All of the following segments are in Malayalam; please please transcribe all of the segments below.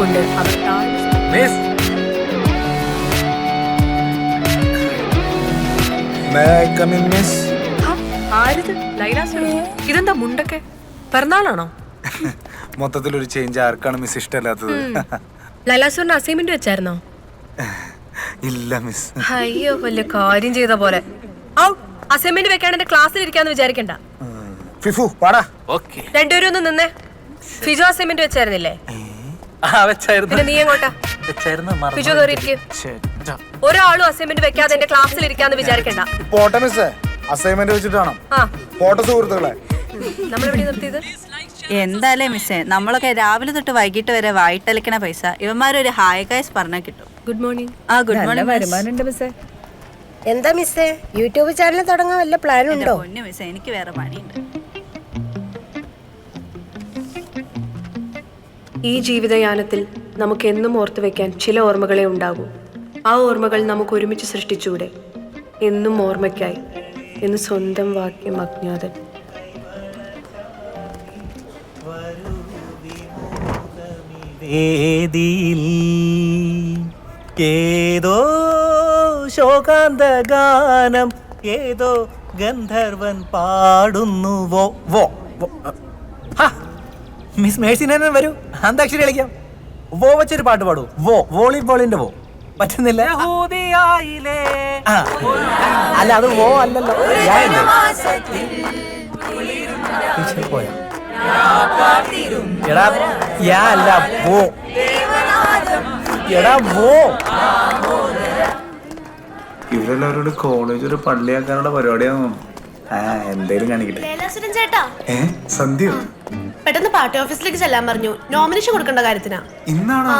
കൊണ്ട് അവർ ഇതെന്താ മുണ്ടൊക്കെ പിറന്നാളാണോ? മൊത്തത്തിലൊരു ചേഞ്ച് ആർക്കാണ് മിസ് ഇഷ്ടമല്ലാത്തത്? ലൈലാസുറിന് അസൈൻമെന്റ് വെച്ചായിരുന്നോ? ഇല്ല മിസ്. അയ്യോ വലിയ കാര്യം ചെയ്ത പോലെ. അസൈൻമെന്റ് വെക്കാണ്ട് എന്റെ ക്ലാസ്സിൽ ഇരിക്കാന്ന് വിചാരിക്കണ്ട. ഫിഫു പാടാ. രണ്ടുപേരും ഒന്ന് നിന്നേ. ഫിജോ അസൈൻമെന്റ് വെച്ചായിരുന്നില്ലേ? പിന്നെ നീ എങ്ങോട്ടാ? ഫിജോ കയറിയിരിക്കും. ഒരാളും അസൈൻമെന്റ് വെക്കാതെ എന്റെ ക്ലാസ്സിൽ ഇരിക്കാന്ന് വിചാരിക്കണ്ട. പോട്ടെ മിസ്സേ, അസൈൻമെന്റ് വെച്ചിട്ടാണോ? പോട്ടെ സുഹൃത്തുക്കളെ. നമ്മളെവിടെ നിർത്തിയത്? എന്തായാലും മിസ്സേ, നമ്മളൊക്കെ രാവിലെ തൊട്ട് വൈകിട്ട് വരെ വായിട്ടലിക്കണ പൈസ ഇവന്മാരൊരു ഹായ് ഗൈസ് പറഞ്ഞാൽ കിട്ടും. Good morning. Good morning. വരുമാനമുണ്ട് മിസ്സേ. എന്താ മിസ്സേ, യൂട്യൂബ് ചാനൽ തുടങ്ങാൻ വല്ല പ്ലാൻ ഉണ്ടോ? പൊന്നു മിസ്സേ, എനിക്ക് വേറെ പണിയുണ്ട്. ഈ ജീവിതയാനത്തിൽ നമുക്ക് എന്നും ഓർത്തു വെക്കാൻ ചില ഓർമ്മകളെ ഉണ്ടാകൂ. ആ ഓർമ്മകൾ നമുക്ക് ഒരുമിച്ച് സൃഷ്ടിച്ചൂടെ? എന്നും ഓർമ്മയ്ക്കായി എന്ന് സ്വന്തം വാക്യം അജ്ഞാതൻ. ഏതോ ശോകാന്ത ഗാനം ഏതോ ഗന്ധർവൻ പാടുന്നുവോ. മിസ് മേഴ്സിനെ വരൂ, അന്താക്ഷരി കളിക്കാം. വോ വെച്ചൊരു പാട്ട് പാടൂ. വോളിബോളിന്റെ വോ പറ്റുന്നില്ല. അല്ല അത് വോ അല്ലല്ലോ. പോയാ എടാ യാ അല്ല വോ. എടാ വോ. ഇവരെല്ലാവരോട് കോളേജ് ഒരു പള്ളിയാക്കാനുള്ള പരിപാടിയാന്ന് തോന്നുന്നു. എന്തേലും കാണിക്കട്ടെ. സന്ധ്യ പെട്ടെന്ന് പാർട്ടി ഓഫീസിലേക്ക് ചെല്ലാൻ പറഞ്ഞു. നോമിനേഷൻ കൊടുക്കേണ്ട കാര്യത്തിനാ. ഇന്നാണോ?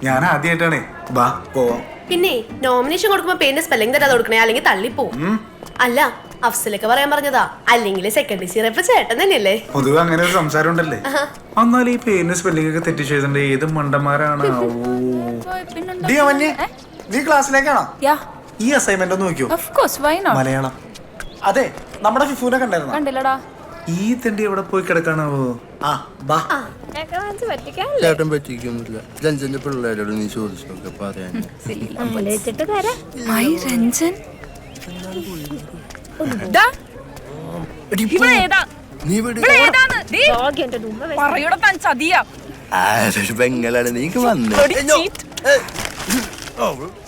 ഞാൻ ആദ്യമായിട്ടാണേ. ബാ പോവാം. പിന്നെ നോമിനേഷൻ കൊടുക്കുമ്പോ പേരിന്റെ സ്പെല്ലിംഗ് തരാതെ കൊടുക്കണേ, അല്ലെങ്കിൽ തള്ളിപ്പോവും. അല്ല, അഫ്സലൊക്കെ പറയാൻ പറഞ്ഞതാ. അല്ലെങ്കിൽ സെക്കൻഡ് സീറപ്പ് ചേട്ടൻ തന്നെയല്ലേ? പൊതുവെ അങ്ങനെ ഒരു സംസാരം ഉണ്ടല്ലേ. എന്നാൽ ഈ പേരിന്റെ സ്പെല്ലിംഗ് ഒക്കെ തെറ്റിച്ച് എഴുതണ്ട ഏത് മണ്ടന്മാരാണ്. നീ ക്ലാസ്സിലേക്കാണോ? ഈ അസൈൻമെന്റ് ഒന്ന് നോക്കിയോ? മലയാളം. അതെ, നമ്മുടെ ഫിഫുനെ കണ്ടായിരുന്നോ? ഈ തണ്ടി എവിടെ പോയി കിടക്കാണാവോ? ചേട്ടൻ പറ്റിക്കൊന്നുമില്ല. രഞ്ജന്റെ പിള്ളേരോട് നീ ചോദിച്ചൊക്കെ പറയാൻ. പെങ്ങളാണ് നീക്ക് വന്നേ.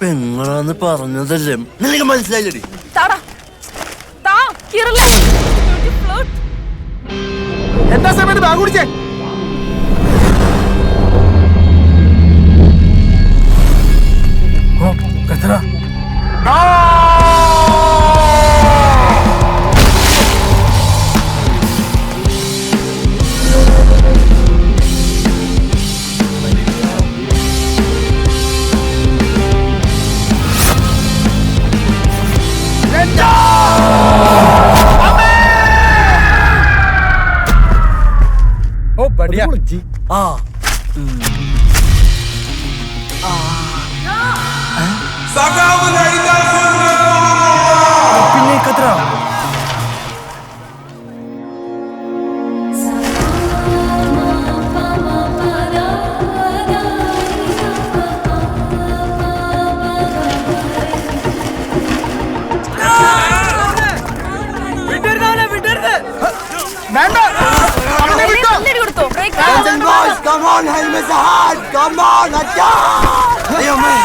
പെങ്ങളാന്ന് പറഞ്ഞതല്ലേ നിനക്ക് മനസ്സിലായില്ലേ? എന്താ സമയത്ത് ബാഗ് കുടിച്ചേ? बढ़िया പിന്നെ കത്ര Come on, helmet hard. Come on, attack. Ayo man.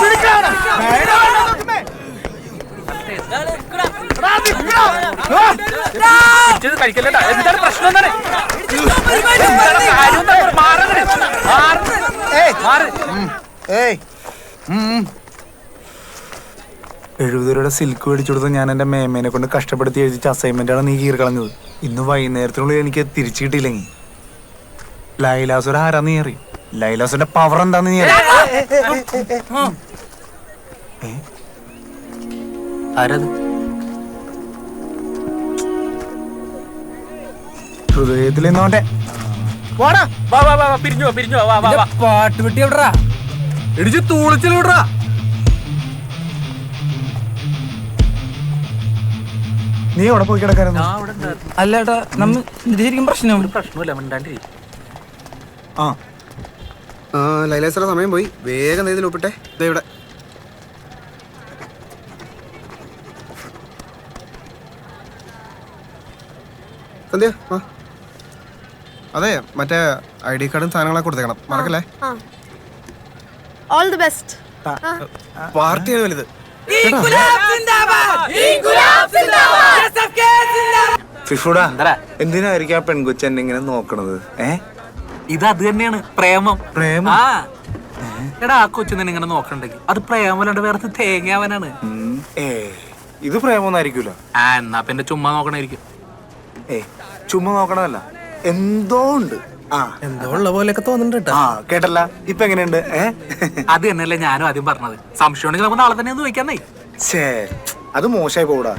എഴുപതുരൂടെ സിൽക്ക് മേടിച്ചു കൊടുത്ത് ഞാൻ എന്റെ മേമേനെ കൊണ്ട് കഷ്ടപ്പെടുത്തി എഴുതിച്ച അസൈൻമെന്റാണ് നീ കീറി കളഞ്ഞത്. ഇന്ന് വൈകുന്നേരത്തിനുള്ളിൽ എനിക്ക് തിരിച്ചു കിട്ടിയില്ലെങ്കിൽ ലൈലാസുര ആരാ നീ അറിയും? ലൈലാസുന്റെ പവർ എന്താന്ന് നീ ആരത്? ഹൃദയത്തിൽ നിന്നോട്ടെ പാട്ട് വെട്ടി എവിടാ ഇടിച്ച് തൂളിച്ചിൽ വിടറാ. നീ എവിടെ പോയി കിടക്കായിരുന്നു? അല്ലേട്ടാ നമ്മ പ്രശ്നം ആ ആ ലൈലേശ്വര സമയം പോയി. വേഗം ഇതിൽ ഒപ്പിട്ടെ. ദേ ഇവിടെ. സന്ധ്യ ആ അതെ, മറ്റേ ID കാർഡും സാധനങ്ങളൊക്കെ കൊടുത്തേക്കണം, മറക്കല്ലേ. All the best. പാർട്ടിയാണ് വലുത്. ഫിഫുടാ, എന്തിനായിരിക്കും ആ പെൺകൊച്ചു എന്നെ ഇങ്ങനെ നോക്കണത്? ഇത് അത് തന്നെയാണ് പ്രേമം. പ്രേമം? ആ എടാ, ആ കൊച്ചു തന്നെ ഇങ്ങനെ നോക്കണ്ടെങ്കിൽ അത് പ്രേമല്ലാണ്ട് വേറെ തേങ്ങാവനാണ്. ഇത് പ്രേമൊന്നും ആയിരിക്കൂല. എന്നാ പിന്നെ ചുമ്മാ നോക്കണായിരിക്കും. ചുമ്മാ നോക്കണമല്ല, എന്തോ ഉണ്ട്. എന്തോ ഉള്ള പോലെയൊക്കെ തോന്നുന്നുണ്ട്. കേട്ടല്ല, ഇപ്പൊ എങ്ങനെയുണ്ട്? അത് തന്നെയല്ലേ ഞാനും ആദ്യം പറഞ്ഞത്. സംശയം ഉണ്ടെങ്കിൽ നമുക്ക് നാളെ തന്നെ ഒന്ന് ചോദിക്കാന്നേ. അത് മോശമായി പോടാ.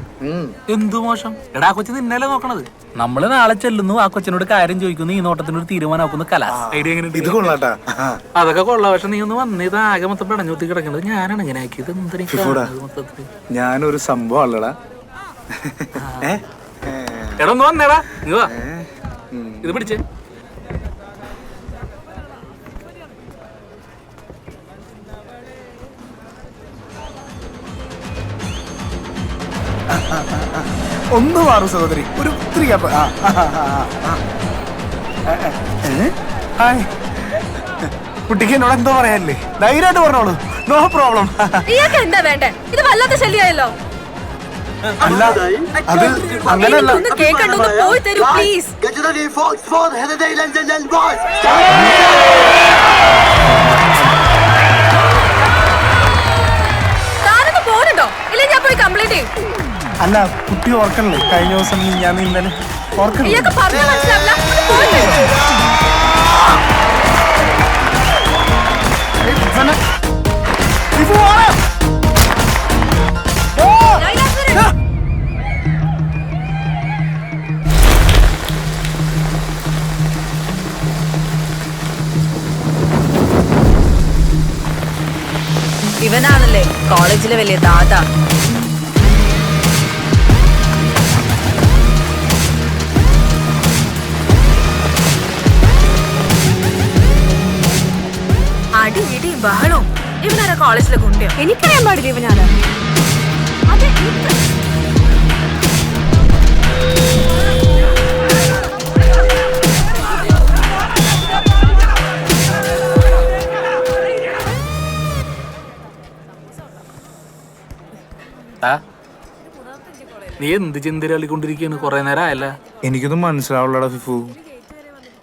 എന്തു മോശം? എടാ, ആ കൊച്ചു നിന്നല്ലേ നോക്കണത്. നമ്മള് നാളെ ചെല്ലുന്നു, ആ കൊച്ചിനോട് കാര്യം ചോദിക്കുന്നു, ഈ നോട്ടത്തിനൊരു തീരുമാനമാക്കുന്നു. കലാസ് ഐഡിയ എങ്ങനെ? ഇത് കൊള്ളാട്ടാ. അതൊക്കെ കൊള്ളാം. പക്ഷെ നീ ഒന്ന് വന്ന് ഇത് ആകെ മൊത്തം പിടഞ്ഞൂത്തി കിടക്കുന്നത് ഞാനാണ് ഇങ്ങനെ ആക്കിയത്. മൊത്തത്തിൽ ഞാനൊരു സംഭവം അല്ലടാ. എടാ ഒന്ന് വന്നേടാ, നീ വാ, ഇത് പിടിച്ചേ. ഒന്ന് മാറും സഹോദരി, ഒരു ഇത്തിരി ഗ്യാപ്പ്. കുട്ടിക്ക് എന്നോട് എന്തോ പറയാനില്ലേ? ധൈര്യമായിട്ട് പറഞ്ഞോളൂ, നോ പ്രോബ്ലം. ഇയാൾക്ക് എന്താ വേണ്ടേ? ഇത് വല്ലാത്ത ശല്യമായല്ലോ. അല്ല, അത് അങ്ങനെയല്ല. എനിക്കൊന്ന് കേൾക്കണ്ട, ഒന്ന് പോയി തരൂ please. Get ready for Oxford, Holiday London and boys. താനൊന്ന് പോരുണ്ടോ? ഇല്ല ഞാൻ പോയി കംപ്ലൈന്റ് ചെയ്യും. അല്ല, കുട്ടി ഓർക്കണല്ലേ കഴിഞ്ഞ ദിവസം ഞാൻ ഇന്നലെ ഓർക്കണേ? ഇയാൾക്ക് പറഞ്ഞാൽ മനസ്സിലാവില്ല. ഒന്ന് പോയി തരൂ. ഇവനാണല്ലേ കോളേജിലെ വലിയ ദാദാ. അടി ഇടി ബഹളവും. ഇവനാരാ കോളേജിലെ ഗുണ്ടയോ? എനിക്കറിയാൻ പാടില്ല ഇവനാരാ. നീ എന്ത് ചിന്തരാളിക്കൊണ്ടിരിക്കുകയാണ്? കൊറേ നേരം ആയല്ല. എനിക്കൊന്നും മനസ്സിലാവുള്ളടാ ഫിഫു.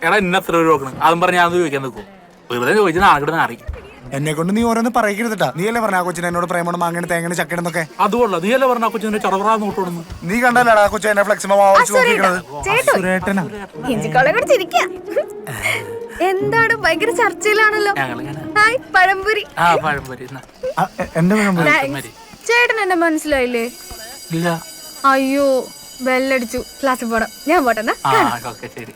എടാ, ഇന്ന എത്ര രൂപ നോക്കണം? അതും പറഞ്ഞ് ഞാൻ ചോദിക്കാൻ നിൽക്കും. വെറുതെ ചോദിച്ചാൽ നാളെ നാറി. എന്നെ കൊണ്ട് നീ ഓരോന്ന് പറയിക്കരുതട്ടാ. നീ അല്ലേ പറഞ്ഞ ആ കൊച്ചിനെ എന്നോട് പ്രേമണം മാങ്ങണ തേങ്ങണ ചക്കണെന്നൊക്കെ? അതുകൊള്ള നീ അല്ലേ പറഞ്ഞ കൊച്ചിന്റെ ചടവറാ നോട്ടോടുന്നു. നീ കണ്ടല്ലേടാ ആ കൊച്ചു എന്നെ ഫ്ലെക്സിമോ നോക്കിക്കണത്? സുരേട്ടനാ. എന്താണ് ഭയങ്കര ചർച്ചയിലാണല്ലോ. ഞങ്ങളിങ്ങനെ ഹായ് പഴംപൊരി. ആ പഴംപൊരി എന്റെ പഴംപൊരി. ചേട്ടൻ എന്നെ മനസ്സിലായില്ലേ? ഇല്ല. അയ്യോ, ബെല്ലടിച്ചു. ക്ലാസ്സിൽ പോടാം. ഞാൻ പോട്ടെന്നാ. ഓക്കെ ശരി.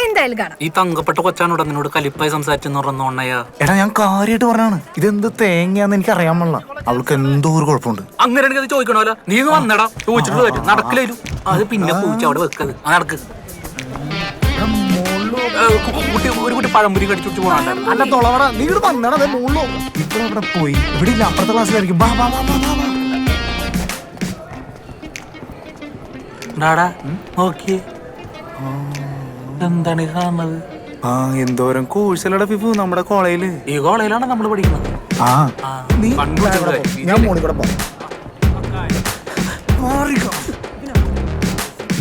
എന്തായാലും കാണാം. ഈ തങ്കപ്പെട്ട കൊച്ചാനോട് നിന്നോട് കലിപ്പായി സംസാരിച്ചെന്ന് പറഞ്ഞോണ്ണയാ. എടാ, ഞാൻ കാര്യമായിട്ട് പറഞ്ഞാണ്. ഇതെന്ത് തേങ്ങയാന്ന് എനിക്ക് അറിയാൻ പാടില്ല. അവൾക്ക് എന്തോ ഒരു കുഴപ്പമുണ്ട്. അങ്ങനെ അത് ചോദിക്കണമല്ലോ. നീ വന്നടാ, ചോദിച്ചിട്ട് വരും. നടക്കില്ലും അത് പിന്നെ പൂച്ച അവിടെ വെക്കത്. നടക്ക്. ഒരു കുട്ടി പഴംപൊരി കടിച്ചു പോകണ്ടായിരുന്നു. അല്ല തൊളവട, നീ ഇവിടെ വന്നടാ. അതെ മുള്ളോ ഇവിടെ അവിടെ പോയി. ഇവിടെ ഇല്ല, അപ്പുറത്തെ ക്ലാസ്സിലായിരിക്കും. ബാ ബാ ബാ ബാ ബാ. നോക്കിയേ, എന്താണ് കാണുന്നത്? എന്തോരം കോഴ്സല്ലടാ ഫിഫു നമ്മുടെ കോളേജില്. ഈ കോളേജിലാണ് നമ്മൾ പഠിക്കുന്നത്. ഞാൻ മോളിൽ കൂടെ പോകാം.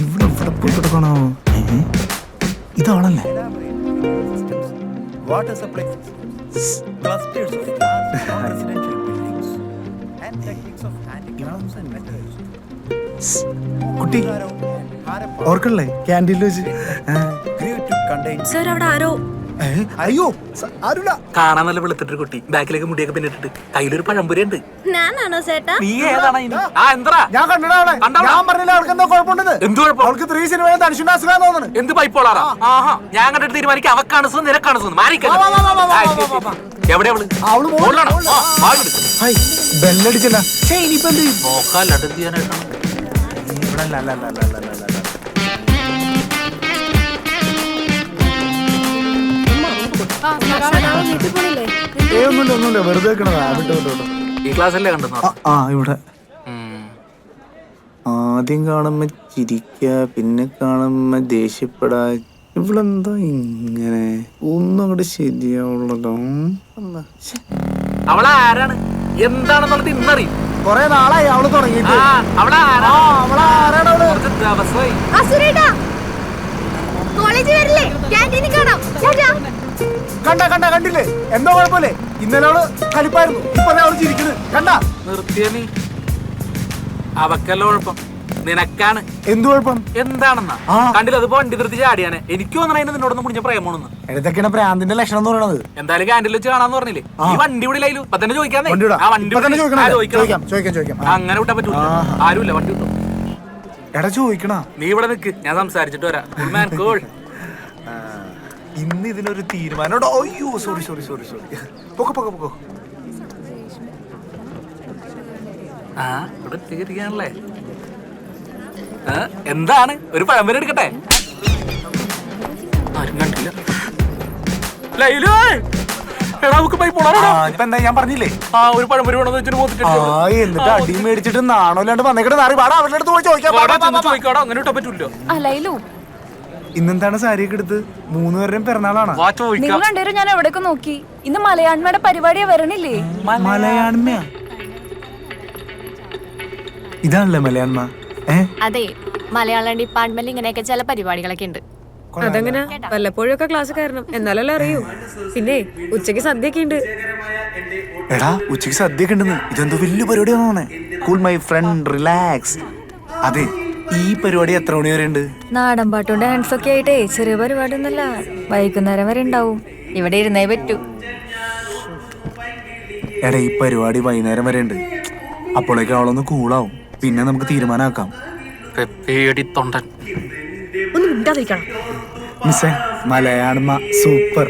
ഇവിടെ പോയി കിടക്കണോ? ഇതാണല്ലേ Water supply, clusters of glass, non-residential buildings, and techniques of handicrafts and methods. കുട്ടി ഓർക്കണല്ലേ ക്യാൻറ്റീനിൽ വെച്ച്? Grew to contain സർ, അവിടെ ആരോ. അയ്യോ ആരുല്ല. കാണാൻ നല്ല വെളുത്തിട്ടൊരു കുട്ടി, ബാക്കിലേക്ക് മുടിയൊക്കെ പിന്നിട്ടിട്ട് കയ്യിലൊരു പഴംപൊരി ഉണ്ട്. ഞാനാണോ ചേട്ടാ? നീ ഏതാണ്? എന്താ ഞാൻ കണ്ടടാ അവളെ. ഞാൻ പറഞ്ഞില്ല അവൾക്ക് എന്തോ കുഴപ്പമുണ്ടെന്ന്. എന്ത് കുഴപ്പം? അവൾക്ക് 3 സിനിമ തനിഷുണ്ട് അസുഖം തോന്നുന്നു. എന്ത് പൈപ്പോളാറാ? ആഹാ, ഞാൻ കണ്ടിട്ട് തീരുമാനിക്കാം. അവക്കാണ് സുഖം, നിനക്കാണ് സുഖം. എവിടെ അവള്? ബെല്ലടിച്ചല്ല. ഇനിയിപ്പോ എന്ത് ചെയ്യും? നോക്കാല്ലാണ്ട് എന്ത് ചെയ്യാനായിട്ടാണ്? ഇവിടെ അല്ല, അല്ല, അല്ല, അല്ല, അല്ല, അല്ല, അല്ല. വീട്ടിൽ പോണില്ലേ? ഒന്നുമില്ല വെറുതെ വെക്കണതാ. വിട്ടോ വിട്ടോ വിട്ടോ. ഈ ക്ലാസ്സല്ലേ കണ്ടു ഇവിടെ ആദ്യം കാണുമ്പോ ചിരിക്ക, പിന്നെ കാണുമ്പോ ദേഷ്യപ്പെടാ. ഇവളെന്താ ഇങ്ങനെ? ഒന്നും അങ്ങോട്ട് ശരിയാവുള്ളല്ലോ. അവളാരാണ് എന്താണെന്നുള്ളത് ഇന്നറിയും. കൊറേ നാളായി അവള് തുടങ്ങിയിട്ട്. ദിവസമായി കണ്ടില്ലേ? എന്തോ കുഴപ്പമില്ലേ? ഇന്നലെ അവള് കലിപ്പായിരുന്നു, ഇപ്പൊ അവള് ചിരിക്കുന്നത് കണ്ടാ? നിർത്തിയ നീ. അവക്കല്ല കുഴപ്പം, നിനക്കാണ്. എന്ത് കുഴപ്പം? എന്താണെന്നാ കണ്ടില്ല? അതിപ്പോ വണ്ടി നിർത്തി ചാടിയാണ്. എനിക്ക് തോന്നണ നിന്നോടൊന്നും കുടിച്ച പ്രേമോണെന്ന്. ഇതൊക്കെയാണ് പ്രാന്തിന്റെ ലക്ഷണം എന്ന് പറയണത്. എന്തായാലും ക്യാൻറ്റീനിൽ വെച്ച് കാണാന്ന് പറഞ്ഞില്ലേ? ഈ വണ്ടി വിടില്ലായിരുന്നു. ഇപ്പൊ തന്നെ ചോദിക്കാന്നേ. ആ വണ്ടി അങ്ങനെ വിട്ടാൻ പറ്റൂല. ആരുമില്ല, വണ്ടി വിട്ടു. എടാ ചോദിക്കണ. നീ ഇവിടെ നിക്ക്, ഞാൻ സംസാരിച്ചിട്ട് വരാം. ഇന്ന് ഇതിനൊരു തീരുമാനം. അയ്യോ സോറി പൊക്കോ. ആ ഇവിടെ തീരുകയാണല്ലേ. എന്താണ്? ഒരു പഴംപരി എടുക്കട്ടെ? ആരും കണ്ടില്ല. ഇപ്പൊ എന്താ ഞാൻ പറഞ്ഞില്ലേ? ഒരു പഴംപരി വേണമെന്ന് വെച്ചിട്ട് എന്നിട്ട് അടി മേടിച്ചിട്ട് നാണോല്ലാണ്ട് വന്നേക്കട്ടെ നാറി പാടാ. അവരുടെ അടുത്ത് പോയി ചോദിക്കാടോ. അങ്ങനെ ഇട്ടാ പറ്റൂല്ലോ. ഇന്നെന്താണ് സാരിയൊക്കെ എടുത്ത്? 3 പേരുടെയും പിറന്നാളാണ്. നിങ്ങൾ രണ്ടുപേരും ഞാൻ എവിടെയൊക്കെ നോക്കി. ഇന്ന് മലയാണ്മയുടെ പരിപാടിയാ വരണില്ലേ? മലയാണ്മയാ? ഇതാണല്ലേ മലയാണ്മ? അതെ, മലയാളം ഡിപ്പാർട്ട്മെന്റിൽ ഇങ്ങനെയൊക്കെ ചില പരിപാടികളൊക്കെ ഉണ്ട്. അതെങ്ങനെ? വല്ലപ്പോഴും ഒക്കെ ക്ലാസ് കയറണം, എന്നാലല്ലേ അറിയൂ. പിന്നെ ഉച്ചക്ക് സദ്യയൊക്കെ ഉണ്ട്. എടാ ഉച്ചക്ക് സദ്യയൊക്കെ ഉണ്ടെന്ന്. ഇതെന്തോ വലിയ പരിപാടിയാണോ? Cool my friend, relax. അതെ, ഈ പരിപാടി എത്ര മണി വരെ ഉണ്ട്? നാടൻ പാട്ടും ഡാൻസ് ഒക്കെ ആയിട്ടേ ചെറിയ പരിപാടി ഒന്നല്ല, വൈകുന്നേരം വരെ ഉണ്ടാവും. ഇവിടെ ഇരുന്നേ പറ്റൂ. എടാ ഈ പരിപാടി വൈകുന്നേരം വരെ ഉണ്ട്. അപ്പോഴേക്കും അവളൊന്ന് കൂളാവും, പിന്നെ നമുക്ക് തീരുമാനമാക്കാം. ഒന്ന് മിണ്ടാതിരിക്കണം. മിസ്സേ, മലയാണ്മ സൂപ്പർ.